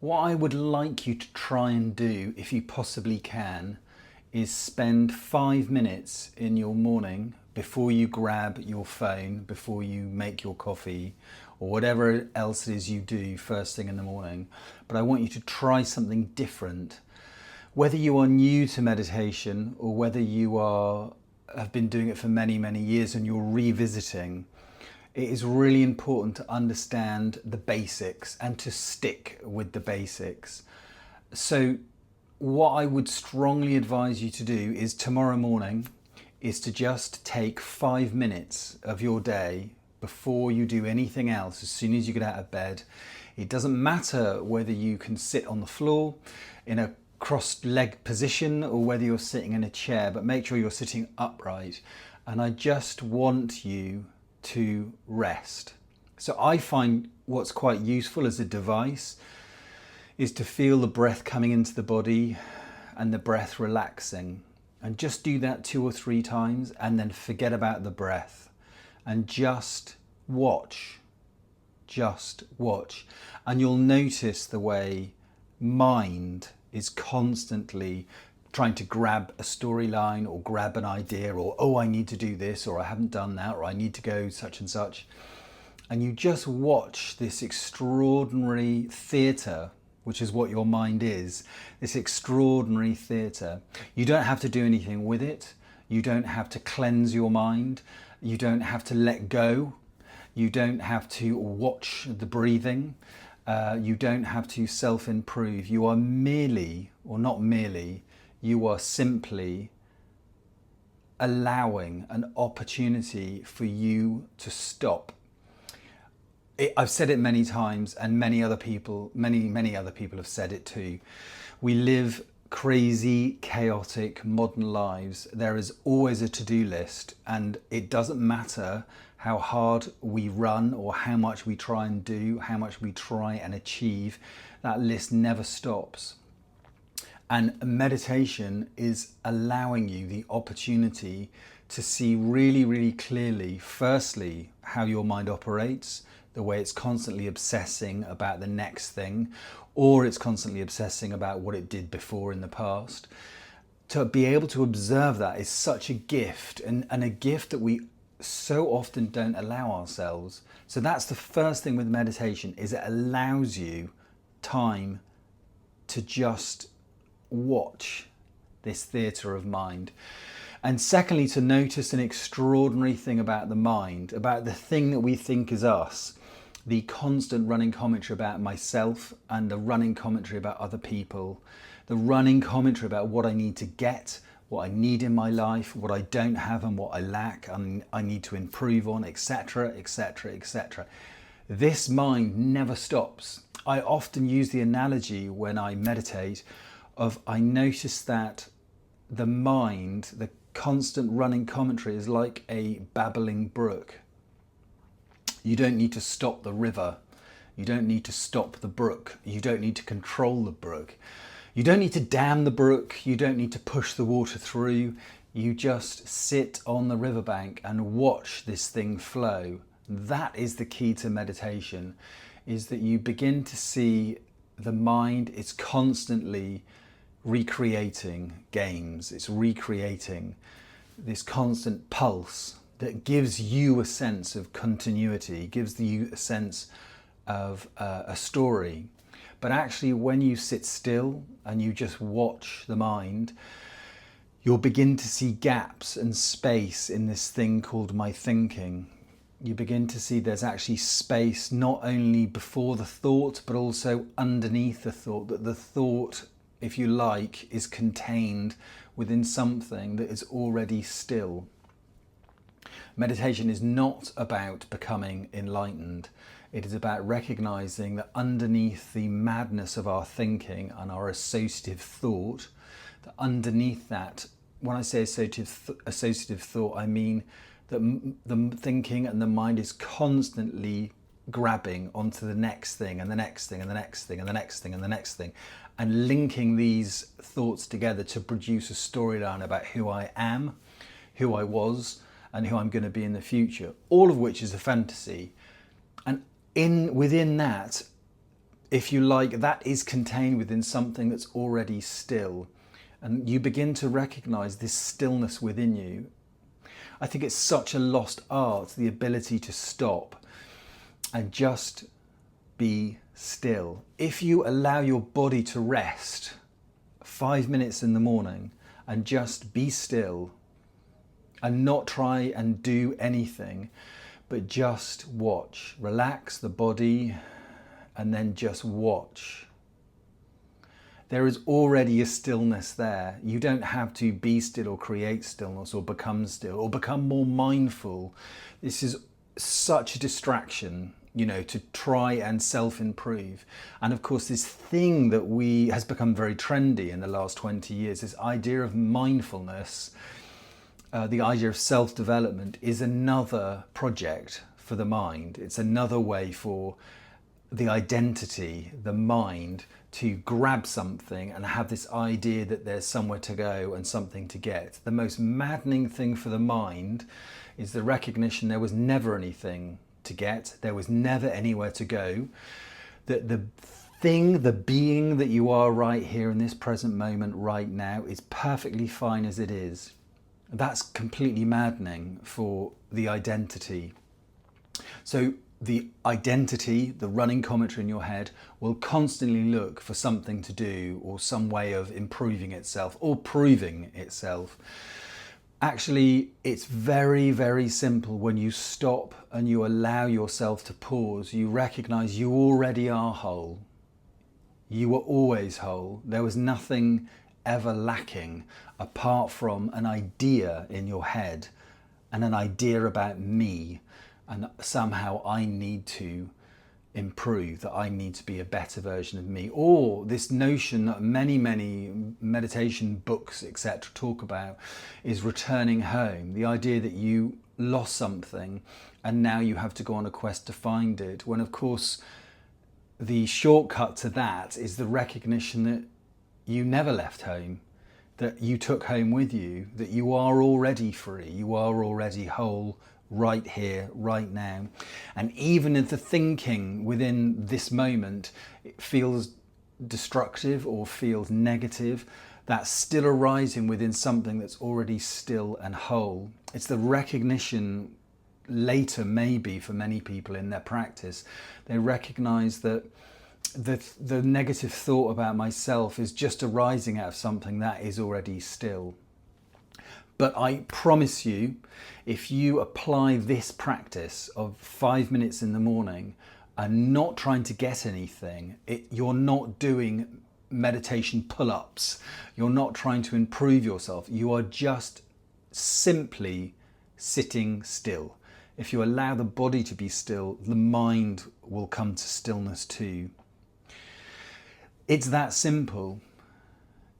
What I would like you to try and do, if you possibly can, is spend 5 minutes in your morning before you grab your phone, before you make your coffee, or whatever else it is you do first thing in the morning. But I want you to try something different. Whether you are new to meditation or whether have been doing it for many, many years and you're revisiting, it is really important to understand the basics and to stick with the basics. So what I would strongly advise you to do is tomorrow morning is to just take 5 minutes of your day before you do anything else. As soon as you get out of bed, it doesn't matter whether you can sit on the floor in a crossed leg position or whether you're sitting in a chair, but make sure you're sitting upright. And I just want you to rest. So I find what's quite useful as a device is to feel the breath coming into the body and the breath relaxing, and just do that 2 or 3 times and then forget about the breath and just watch, and you'll notice the way mind is constantly trying to grab a storyline or grab an idea, or, oh, I need to do this, or I haven't done that, or I need to go such and such. And you just watch this extraordinary theatre, which is what your mind is, this extraordinary theatre. You don't have to do anything with it. You don't have to cleanse your mind. You don't have to let go. You don't have to watch the breathing. You don't have to self-improve. You are merely, or not merely, you are simply allowing an opportunity for you to stop. I've said it many times, and many other people have said it too. We live crazy, chaotic, modern lives. There is always a to-do list, and it doesn't matter how hard we run or how much we try and do, how much we try and achieve, that list never stops. And meditation is allowing you the opportunity to see really, really clearly, firstly, how your mind operates, the way it's constantly obsessing about the next thing, or it's constantly obsessing about what it did before in the past. To be able to observe that is such a gift, and a gift that we so often don't allow ourselves. So that's the first thing with meditation, is it allows you time to just watch this theatre of mind. And secondly, to notice an extraordinary thing about the mind, about the thing that we think is us, the constant running commentary about myself and the running commentary about other people, the running commentary about what I need to get, what I need in my life, what I don't have and what I lack and I need to improve on, etc., etc., etc. This mind never stops. I often use the analogy when I meditate of, I notice that the mind, the constant running commentary, is like a babbling brook. You don't need to stop the river. You don't need to stop the brook. You don't need to control the brook. You don't need to dam the brook. You don't need to push the water through. You just sit on the riverbank and watch this thing flow. That is the key to meditation, is that you begin to see the mind is constantly recreating games. It's recreating this constant pulse that gives you a sense of continuity, gives you a sense of a story. But actually, when you sit still and you just watch the mind, you'll begin to see gaps and space in this thing called my thinking. You begin to see there's actually space not only before the thought, but also underneath the thought, that the thought, if you like, is contained within something that is already still. Meditation is not about becoming enlightened. It is about recognizing that underneath the madness of our thinking and our associative thought, that underneath that, when I say associative thought, I mean that the thinking and the mind is constantly grabbing onto the next thing and the next thing and the next thing and the next thing and the next thing, and linking these thoughts together to produce a storyline about who I am, who I was, and who I'm going to be in the future, all of which is a fantasy. And within that if you like, that is contained within something that's already still. And you begin to recognize this stillness within you. I think it's such a lost art, the ability to stop and just be still. If you allow your body to rest 5 minutes in the morning and just be still and not try and do anything, but just watch, relax the body and then just watch. There is already a stillness there. You don't have to be still or create stillness or become still or become more mindful. This is such a distraction, you know, to try and self-improve. And of course, this thing that has become very trendy in the last 20 years, this idea of mindfulness, the idea of self-development, is another project for the mind. It's another way for the identity, the mind, to grab something and have this idea that there's somewhere to go and something to get. The most maddening thing for the mind is the recognition there was never anything to get, there was never anywhere to go, that the thing, the being that you are right here in this present moment right now is perfectly fine as it is. That's completely maddening for the identity. So the identity, the running commentary in your head, will constantly look for something to do or some way of improving itself or proving itself. Actually, it's very, very simple. When you stop and you allow yourself to pause, you recognize you already are whole. You were always whole. There was nothing ever lacking apart from an idea in your head and an idea about me. And somehow I need to improve, that I need to be a better version of me. Or this notion that many meditation books, etc., talk about is returning home. The idea that you lost something and now you have to go on a quest to find it. When of course the shortcut to that is the recognition that you never left home, that you took home with you, that you are already free, you are already whole, right here, right now. And even if the thinking within this moment it feels destructive or feels negative, that's still arising within something that's already still and whole. It's the recognition later, maybe for many people in their practice, they recognize that the negative thought about myself is just arising out of something that is already still. But I promise you, if you apply this practice of 5 minutes in the morning and not trying to get anything, you're not doing meditation pull-ups, you're not trying to improve yourself, you are just simply sitting still. If you allow the body to be still, the mind will come to stillness too. It's that simple.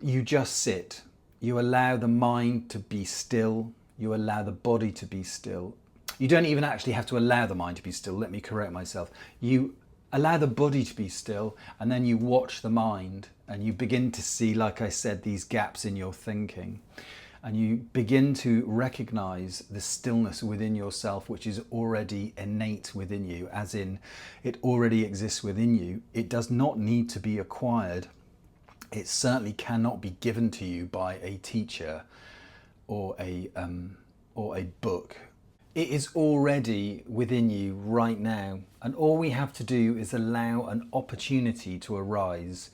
You just sit. You allow the mind to be still. You allow the body to be still. You don't even actually have to allow the mind to be still. Let me correct myself. You allow the body to be still and then you watch the mind and you begin to see, like I said, these gaps in your thinking. And you begin to recognize the stillness within yourself, which is already innate within you, as in it already exists within you. It does not need to be acquired. It certainly cannot be given to you by a teacher or a book. It is already within you right now, and all we have to do is allow an opportunity to arise,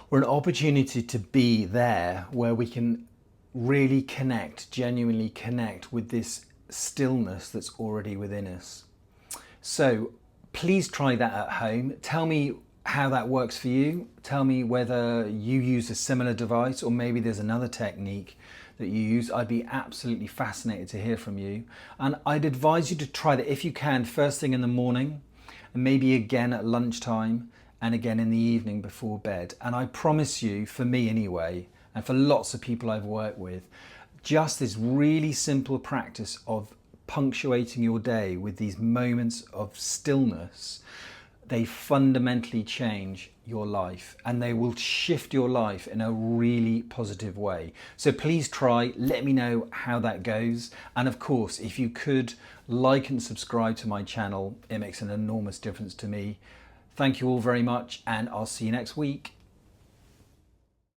or an opportunity to be there where we can really connect, genuinely connect with this stillness that's already within us. So please try that at home. Tell me how that works for you. Tell me whether you use a similar device or maybe there's another technique that you use. I'd be absolutely fascinated to hear from you. And I'd advise you to try that if you can, first thing in the morning, and maybe again at lunchtime, and again in the evening before bed. And I promise you, for me anyway, and for lots of people I've worked with, just this really simple practice of punctuating your day with these moments of stillness, they fundamentally change your life and they will shift your life in a really positive way. So please try, let me know how that goes. And of course, if you could like and subscribe to my channel, it makes an enormous difference to me. Thank you all very much, and I'll see you next week.